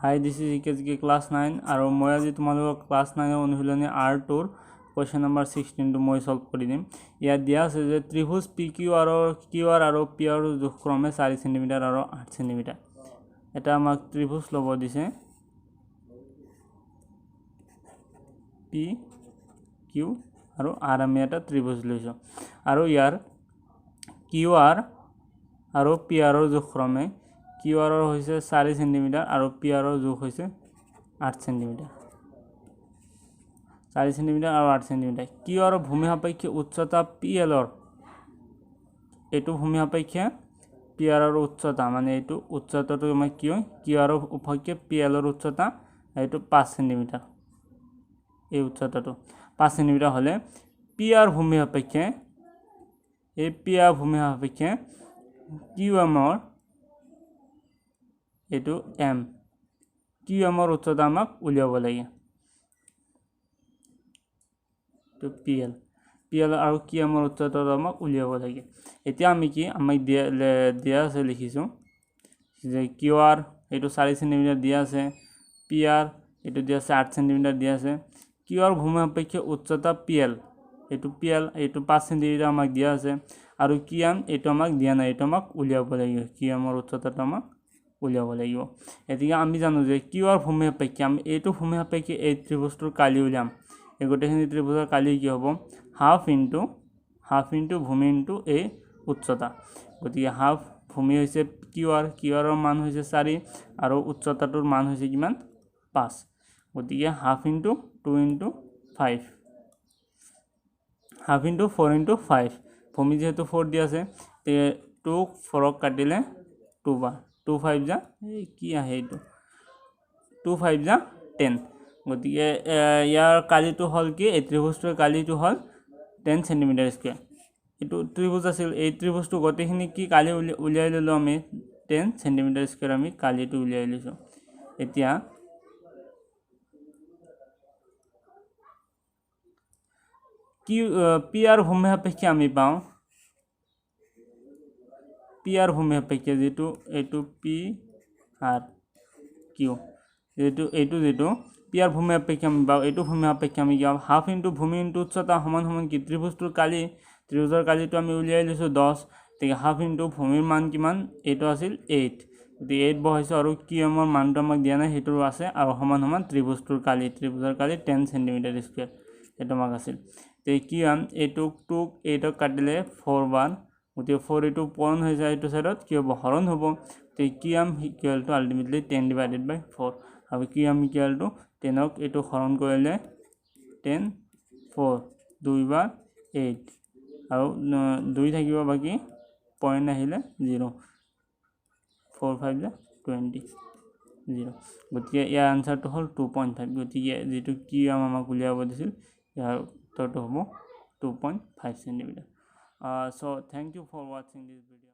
Hi, this is EKG class 9 আৰু মই আজি তোমালোকক class 9 ৰ অনুশীলনী R2 ৰ question number 16 টো মই সলভ কৰি দিম। ইয়াত দিয়া আছে যে ত্ৰিভুজ PQR আৰু PR ৰ জোখক্ৰমে 4 cm আৰু 8 cm। এটা আমাক ত্ৰিভুজ লব দিছে PQ আৰু R আমি এটা ত্ৰিভুজ লৈছো আৰু ইয়াৰ QR আৰু PR ৰ জোখক্ৰমে QR হৈছে 4 cm আৰু PR ৰ জোখ হৈছে 8 cm 4 cm আৰু 8 cm QR ৰ ভূমি সাপেক্ষে উচ্চতা PL ৰ এটো ভূমি সাপেক্ষে PR ৰ উচ্চতা মানে এটো উচ্চতাটো আমাৰ কি হয় QR ৰ সাপেক্ষে PL ৰ উচ্চতা এটো 5 cm এই উচ্চতাটো 5 cm হলে PR ভূমি সাপেক্ষে এই PR ভূমি সাপেক্ষে QM ৰ এটো M QM ৰ উচ্চতা আমাক উলিয়াব লাগে তো PL আৰু QM ৰ উচ্চতা আমাক উলিয়াব লাগে এতিয়া আমি কি আমাক দিয়া আছে লিখিছো যে QR এটো 4 cm দিয়া আছে PR এটো দিয়া আছে 8 cm দিয়া আছে QR ভূমি সাপেক্ষে উচ্চতা PL এটো 5 cm আমাক দিয়া আছে আৰু QM এটো আমাক দিয়া নাই এটো আমাক উলিয়াব লাগে QM ৰ উচ্চতাটো আমাক উলিয়াব লাগিব এতিয়া আমি জানো যে QR ভূমি সাপেক্ষে আমি এটো ভূমি সাপেক্ষে এই ত্ৰিভুজটোৰ কালি উলিয়াম এই গোটেইখিনি ত্ৰিভুজৰ কালি কি হ'ব হাফ ইনটু ভূমি ইনটু এই উচ্চতা গতিকে হাফ ভূমি হৈছে QR ৰ মান হৈছে 4 আৰু উচ্চতাটোৰ মান হৈছে কিমান 5 গতিকে half into 2 into 5 half into 4 into 5 ভূমি যেহেতু 4 দি আছে তে 2 4 কাটিলে 2 বাৰ 2 5 যা কি আহে এটো 2 5 যা 10 গতিকে ইয়াৰ কালিটো হল কি এই ত্ৰিভুজটোৰ কালিটো হল 10 cm স্কয়াৰ এটো ত্ৰিভুজ আছিল এই ত্ৰিভুজটো গোটেইখিনি কি কালি উলিয়াই ললো আমি 10 cm স্কয়াৰ আমি কালিটো উলিয়াই লৈছো এতিয়া কি PR ভূমি সাপেক্ষে আমি পাও PR ভূমি সাপেক্ষে যেটো এটো PR Q যেটো PR ভূমি সাপেক্ষে আমি পাও এটো ভূমি সাপেক্ষে আমি কি হাফ ইনটু ভূমি ইনটু উচ্চতা সমান কি ত্ৰিভুজটোৰ ত্ৰিভুজৰ কালিটো আমি উলিয়াই লৈছো 10 তেতিয়া হাফ ইনটু ভূমিৰ মান কিমান এটো আছিল 8 দি 8 বহাইছো আৰু QM ৰ মানটো আমাক দিয়া নাই হেতু আছে আৰু সমান ত্ৰিভুজৰ কালি 10 cm স্কয়াৰ এটো আমাক আছিল তে QM এটো 8 কাটিলে 4 বাৰ গতিকে 4 এটো পূৰণ হৈ যায় এটো সাইডত কি হ'ব হৰণ হ'ব তে QM equal to ultimately 10 divided by 4 আৰু QM ইকুৱেল টু 10 ক এটো হৰণ কৰিলে 10 4 2 বাৰ 8 আৰু 2 থাকিব বাকি পইণ্ট আহিলে 0 4 5 যা 20 0 গতিকে ইয়াৰ আনসাৰটো হল 2.5 গতিকে যেটো QM আমাক উলিয়াব দিছিল ইয়াৰ উত্তৰটো হ'ব 2.5 cm so thank you for watching this video